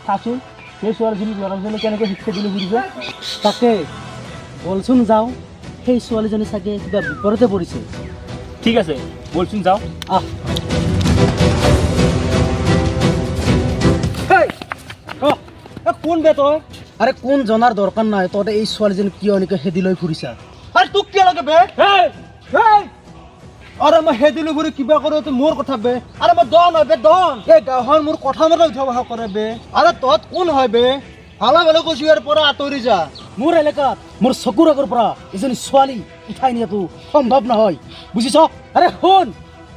চাচোন সেই ছোৱালীজনীক ল'ৰাজনী কেনেকৈ শিক্ষা দিলে বুজিছে। তাকে বলচোন যাওঁ, সেই ছোৱালীজনী চাগে কিবা বিপদতে পৰিছে। ঠিক আছে বলচোন যাওঁ। আহ কোন বে তই? আৰে কোন জনাৰ দৰকাৰ নাই, তহঁতে এই ছোৱালীজনী কিয় এনেকৈ হেদি লৈ ফুৰিছা? আৰে তোক কিয় লাগে বে? আৰে মই হেদিলৈ ফুৰি কিবা কৰোঁ মোৰ কথা বে। আৰে মই দন হয় বে, দন। এই গাঁৱৰ মোৰ কথা মতে উঠা বহা কৰে বে। আৰে তহঁত কোন হয় বে? ভালা ভালে কৈছো ইয়াৰ পৰা আঁতৰি যা। মোৰ এলেকাত মোৰ চকুৰ আগৰ পৰা এজনী ছোৱালী উঠাই নিয়াটো সম্ভৱ নহয়, বুজিছ? আৰে শুন,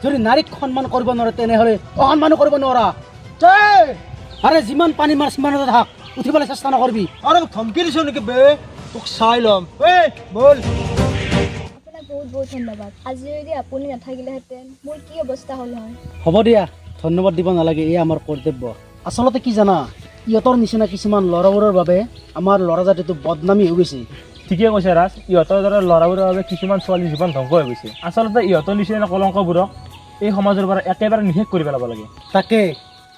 যদি নাৰীক সন্মান কৰিব নোৱাৰে তেনেহ'লে অসন্মানো কৰিব নোৱাৰা। আৰে যিমান পানী মাৰ সিমানতে থাক, উঠিবলৈ চেষ্টা নকৰিবি। আৰে ধমকি দিছ নেকি বে? তোক চাই ল'ম। বল। আপোনাক বহুত বহুত ধন্যবাদ। আজি যদি আপুনি নাথাকিলেহেঁতেন মোৰ কি অৱস্থা হ'ল হয়। হ'ব দিয়া, ধন্যবাদ দিব নালাগে, এয়া আমাৰ কৰ্তব্য। আচলতে কি জানা, ইহঁতৰ নিচিনা কিছুমান ল'ৰাবোৰৰ বাবে আমাৰ ল'ৰা জাতিটো বদনামী হৈ গৈছে। ঠিকে কৈছে ৰাজ, ইহঁতৰ দৰে ল'ৰাবোৰৰ বাবে কিছুমান ছোৱালীৰ জীৱন ধ্বংস হৈ গৈছে। আচলতে ইহঁতৰ নিচিনা কলংকবোৰক এই সমাজৰ পৰা একেবাৰে নিষেধ কৰি পেলাব লাগে। তাকে,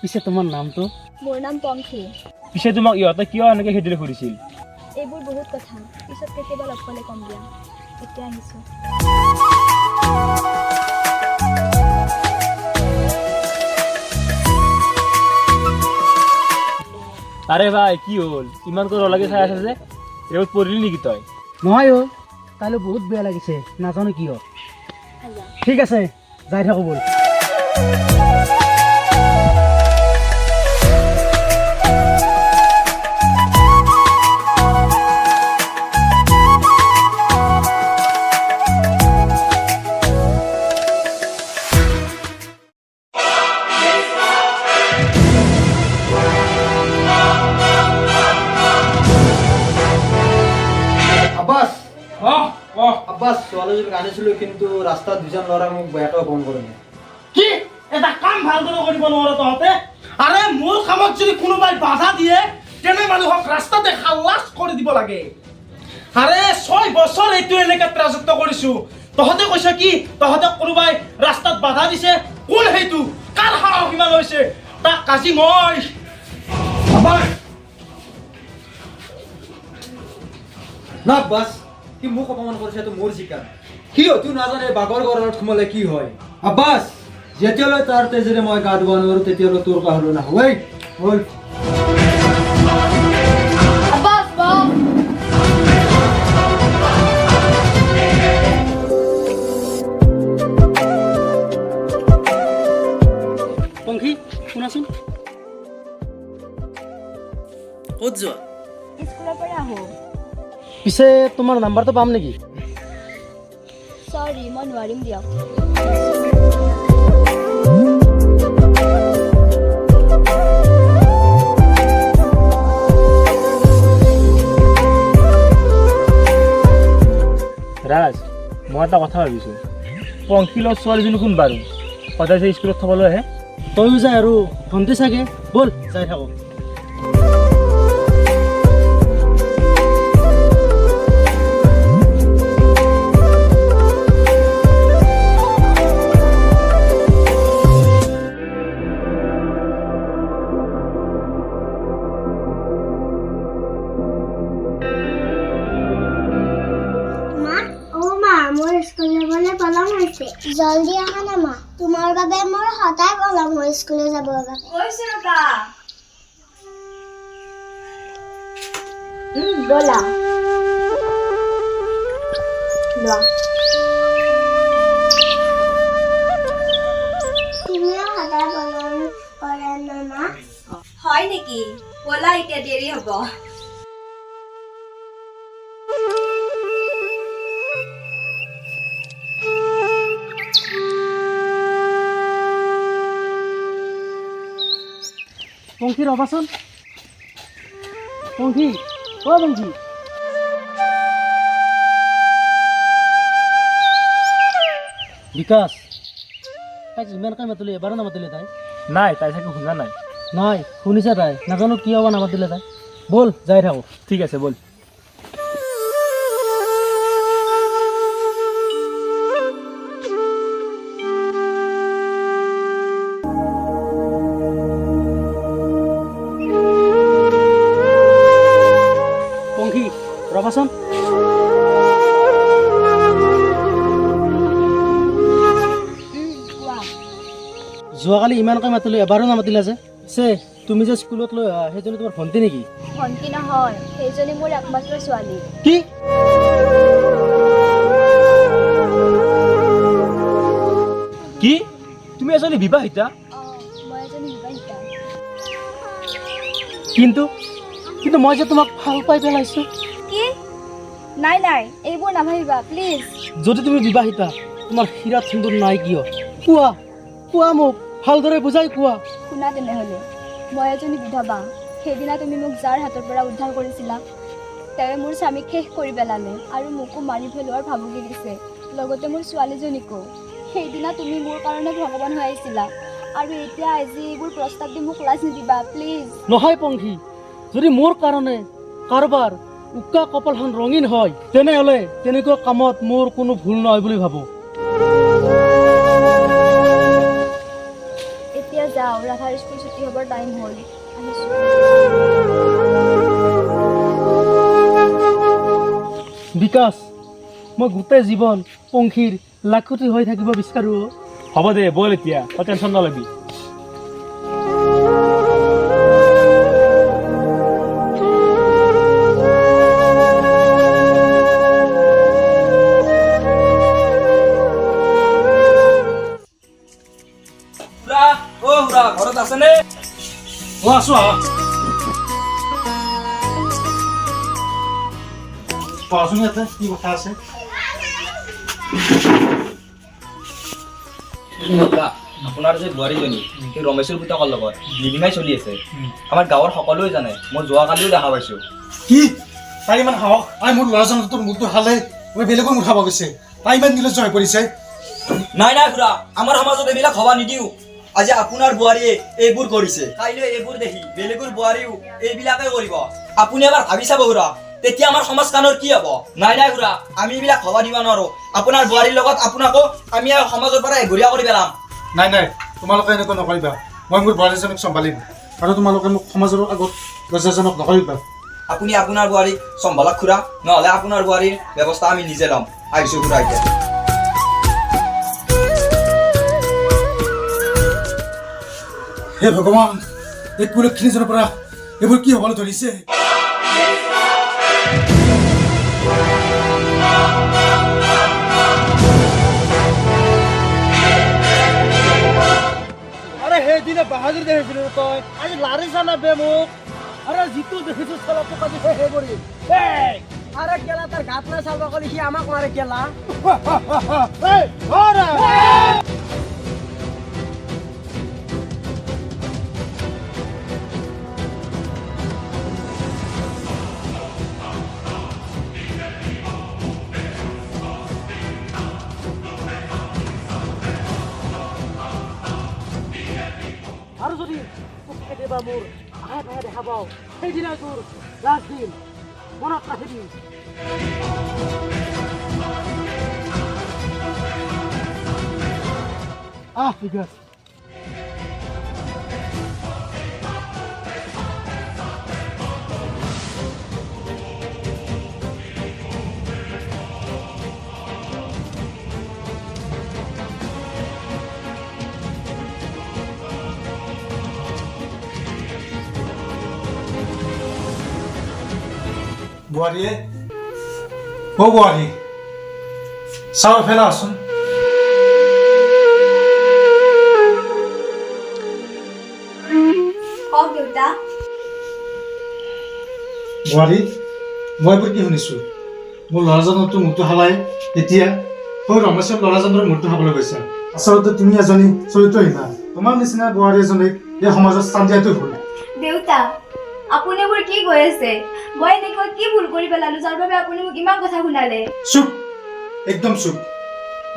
পিছে তোমাৰ নামটো? মোৰ নাম পংখী। পিছে তোমাক ইহঁতে কিয় এনেকৈ খেদিলে ফুৰিছিল? এইবোৰ বহুত কথা পিছত কেতিয়াবা লগ পালে কম দিয়া। এতিয়া আহিছোঁ। আৰে ভাই কি হ'ল, ইমান কৰি ৰলাগে চাই আছে যে? ৰেলত পৰিলি নেকি তই? নহয় অ', কাইলৈ বহুত বেয়া লাগিছে, নাজানো কিয়। ঠিক আছে, যাই থাকোঁ বল। আব্বাস, ছোৱালীজনীক আনিছিলোঁ কিন্তু ৰাস্তাত দুজন ল'ৰা মোক বেয়াকৈ ফোন কৰিলে। কি এটা কাম ভালদৰে কৰিব নোৱাৰো তহঁতে? আৰে মোৰ কামত যদি কোনোবাই বাধা দিয়ে তেনে মানুহক ৰাস্তাতে খালাচ কৰি দিব লাগে। আৰে 6 বছৰ এইটো এনেকৈ ৰাজত্ব কৰিছো, তহঁতে কৈছ কি তহঁতে কোনোবাই ৰাস্তাত বাধা দিছে? কোন সেইটো? কাৰ সাহস ইমান হৈছে? তাক কাজি মই না আব্বাস, সি মোক অপমান কৰিছে, এইটো মোৰ চিকাৰ। সি হয়তো নাজানে বাঘৰ গড়ালত সোমালে কি হয়। আব্বাস, যেতিয়ালৈ তাৰ তেজেৰে মই গা ধুব নোৱাৰো তেতিয়ালৈ তোৰ কাহলৈ নাহোঁ। বল। পংখী, শুনাচোন। ক'ত যোৱা? স্কুলৰ পৰা আহোঁ। পিছে তোমাৰ নাম্বাৰটো পাম নেকি? চৰি, মই নোৱাৰিম দিয়ক। ৰাজ, মই এটা কথা ভাবিছোঁ, পংখিলৰ ছোৱালীজনী কোন বাৰু? সদায় যে স্কুলত থ'বলৈ আহে। তয়ো যায় আৰু ভণ্টি চাগে, ব'ল যাই থাকোঁ। মোৰ স্কুল যাবলৈ পলম হৈছে, জলদি আহা না মা। তোমাৰ বাবে মোৰ সদায় পলম হয় স্কুলে যাবৰ বাবে। কৈছো ৰবা। ব'লা লোৱা। তুমিও সদায় পলম কৰা না মা? হয় নেকি? ব'লা, এতিয়া দেৰি হ'ব। পংখী ৰ'বাচোন। পংখী, অ' পংখী। বিকাশ, তাইক ইমানকৈ মাতিলে এবাৰো নামাতিলে তাই? নাই, তাই চাগে শুনা নাই। নাই, শুনিছে তাই, নাজানো কিয় বা নামাতিলে তাই। ব'ল যাই থাকোঁ। ঠিক আছে ব'ল। ৰখাচোন কোৱা যোৱাকালি ইমানকৈ মাতিলো এবাৰো নামাতিলা যে তুমি যে স্কুলত লৈ আহা সেইজনী তোমাৰ ভণ্টি নেকি ভণ্টি নহয় সেইজনী মোৰ একমাত্ৰ ছোৱালী কি কি তুমি এজনী বিবাহিতা মই এজনী বিবাহিতা কিন্তু কিন্তু মই যে তোমাক ভাল পাই পেলাইছো কি নাই নাই এইবোৰ নাভাবিবা প্লিজ যদি তুমি বিবাহিতা তোমাৰ হীৰা সিন্দুৰ নাই কিয় কোৱা কোৱা মোক ভালদৰে বুজাই কোৱা শুনা তেনেহ'লে মই এজনী বিধৱা সেইদিনা তুমি মোক যাৰ হাতৰ পৰা উদ্ধাৰ কৰিছিলা তেওঁ মোৰ স্বামীক শেষ কৰি পেলালে আৰু মোকো মাৰি পেলোৱাৰ ভাবুকি দিছে লগতে মোৰ ছোৱালীজনীকো সেইদিনা তুমি মোৰ কাৰণে ভগৱান হৈ আহিছিলা আৰু এতিয়া আজি এইবোৰ প্ৰস্তাৱ দি মোক লাজ নিদিবা প্লিজ নহয় পংখী যদি মোৰ কাৰণে কাৰোবাৰ উকা কপালখন ৰঙীন হয় তেনেহ'লে তেনেকুৱা কামত মোৰ কোনো ভুল নহয় বুলি ভাবোঁ এতিয়া যাওঁ ৰাধাৰ স্কুল ছুটি হ'বৰ টাইম হ'ল আহিছোঁ বিকাশ মই গোটেই জীৱন পংখীৰ লাখুটি হৈ থাকিব বিচাৰোঁ হ'ব দে ব'ল এতিয়া তই টেনশ্যন নলবি ঘৰত আছেনে আছো কোৱাচোন ইয়াতে কি কথা আছে আপোনাৰ যে বোৱাৰীজনী সেই ৰমেশৰ পুতেকৰ লগত লিভিঙাই চলি আছে আমাৰ গাঁৱৰ সকলোৱে জানে মই যোৱাকালিও দেখা পাইছো কি তাই ইমান সাহস আই মোৰ ল'ৰাজনৰ তোৰ মূৰটো হালে মই বেলেগক উঠাব গৈছে তাই ইমান নিৰ্লজ্জ হৈ পৰিছে নাই নাই খুৰা আমাৰ সমাজত এইবিলাক হবা নিদিও আজি আপোনাৰ বোৱাৰীয়ে এইবোৰ কৰিছে কাইলৈ এইবোৰ দেখি বেলেগৰ বোৱাৰীও এইবিলাকে কৰিব আপুনি এবাৰ ভাবি চাব খুৰা তেতিয়া আমাৰ সমাজখনৰ কি হ'ব নাই নাই খুৰা আমি এইবিলাক হবা দিব নোৱাৰো আপোনাৰ বোৱাৰীৰ লগত আপোনাকো আমি সমাজৰ পৰা এঘৰীয়া কৰি পেলাম নাই নাই তোমালোকে এনেকুৱা নকৰিবা মই মোৰ বোৱাৰীজনক চম্ভালিম আৰু তোমালোকে মোক সমাজৰ আগত লজ্জাজনক নকৰিবা আপুনি আপোনাৰ বোৱাৰীক চম্ভালক খুৰা নহ'লে আপোনাৰ বোৱাৰীৰ ব্যৱস্থা আমি নিজে ল'ম আহিছোঁ খুৰা এতিয়া হে ভগৱান এই কুলক্ষিনীজনৰ পৰা এইবোৰ কি হ'বলৈ ধৰিছে আৰে সেইদিনা বাহাদুৰ দেখিছিলো তই আজি লাৰিছা না বে মোক আৰে যিটো দেখিছো চলাপক আজি সেই কৰি আৰে কেলা তাৰ ঘাট না চালবা কৰি সি আমাক মাৰে কেলা আৰু যদি কেতিয়াবা মোৰ আহে পাহে দেখা পাওঁ সেইদিনা তোৰ লাষ্ট দিন মনত ৰাখিবি ঠিক আছে বোৱাৰীয়ে বোৱাৰী চাও ফেলা আছোন কওক দেউতা বোৱাৰী মই এইবোৰ কি শুনিছো মোৰ ল'ৰাজনৰতো মূৰটো হালাই এতিয়া সৌ ৰমেশৰ ল'ৰাজনৰ মূৰটো খাবলৈ গৈছে আচলতে তুমি এজনী চৰিত্ৰহীনা তোমাৰ নিচিনা বোৱাৰী এজনীক এই সমাজত স্থান দিয়াটো ভুল দেউতা আপুনি মোৰ কি কৈ আছে মই এনেকৈ কি ভুল কৰি পেলালো যাৰ বাবে আপুনি মোক ইমান কথা শুনালে চুপ একদম চুপ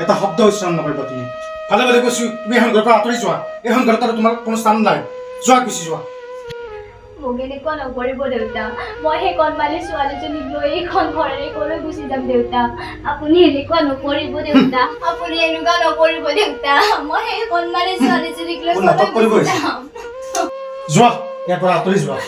এটা শব্দ উচ্চাৰণ নকৰিবা তুমি ভালে ভালে কৈছো তুমি এখন ঘৰৰ পৰা আঁতৰি যোৱা এইখন ঘৰত আৰু তোমাৰ কোনো স্থান নাই যোৱা গুচি যোৱা মোক এনেকুৱা নকৰিব দেউতা মই সেই কণমালি ছোৱালীজনীক লৈ এইখন ঘৰেৰে কলৈ গুচি যাম দেউতা আপুনি এনেকুৱা নকৰিব দেউতা আপুনি এনেকুৱা নকৰিব দেউতা মই সেই কণমালি ছোৱালীজনীক লৈ মোৰ নাটক কৰিব কলৈ গুচি আহিছে। যাম যোৱা ইয়াৰ পৰা আঁতৰি যোৱা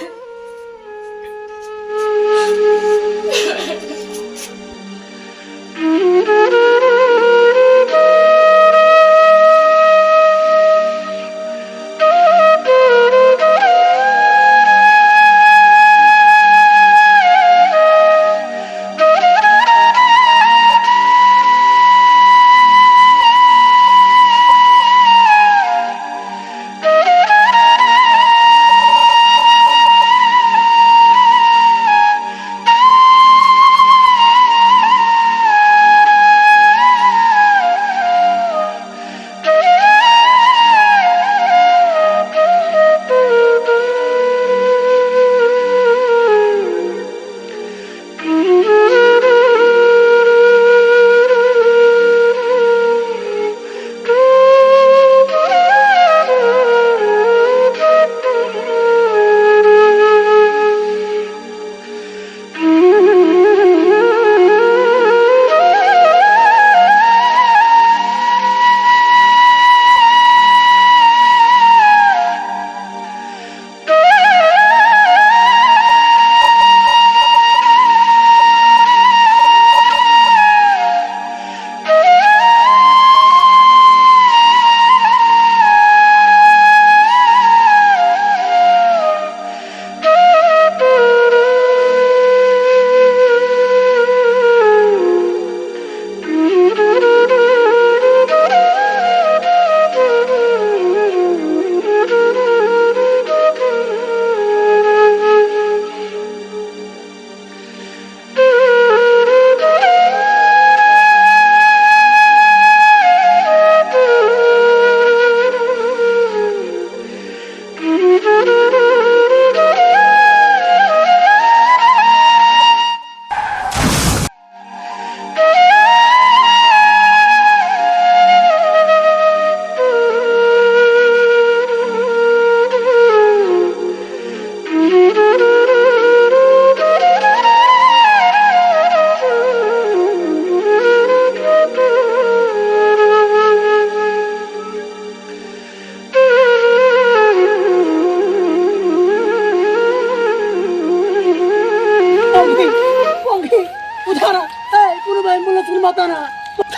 মাতা না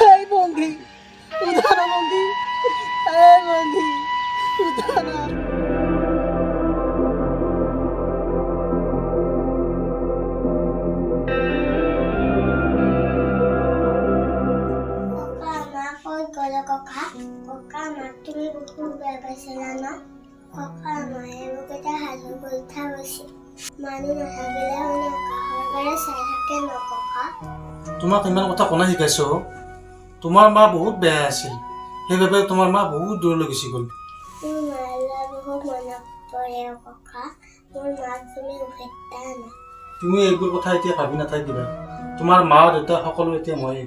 এই বন্ধি উদানা বন্ধি এই বন্ধি উদানা ককা মাক তুমি বহুত বেয়া পাইছিলা ন ককা মায়ে মোক এটা সাধু কথা কৈছিল মানুহ নাথাকিলে শুনে কাষৰ চাই থাকে ন ককা তোমাক ইমান কথা কোনে শিকাইছ তোমাৰ মা বহুত বেয়া আছিল সেইবাবে তোমাৰ মা বহুত দূৰলৈ গুচি গ'ল মোৰ মালৈ বহুত মনত পৰে ককা মোৰ মাক তুমি উভেটা না তুমি এইবোৰ কথা এতিয়া ভাবি নাথাকিবা তোমাৰ মা দেউতা সকলো এতিয়া ময়ে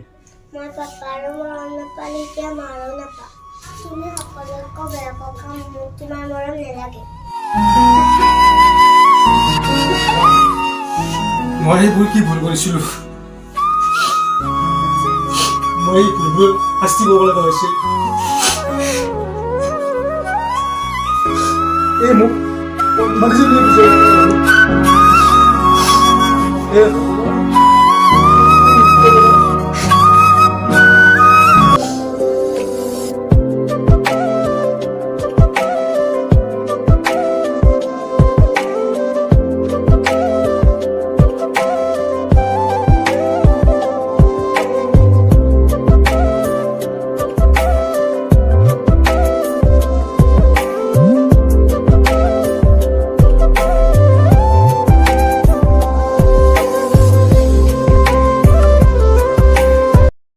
মই পাপাৰো মৰম নাপালে এতিয়া মাৰো নাপাওঁ তুমি সকলোতকৈ বেয়া ককা মোক তোমাৰ মৰম নালাগে মই এইবোৰ কি ভুল কৰিছিলো মই এই ভুলবোৰ শাস্তি পাব লগা হৈছিল এই মোক মালিছে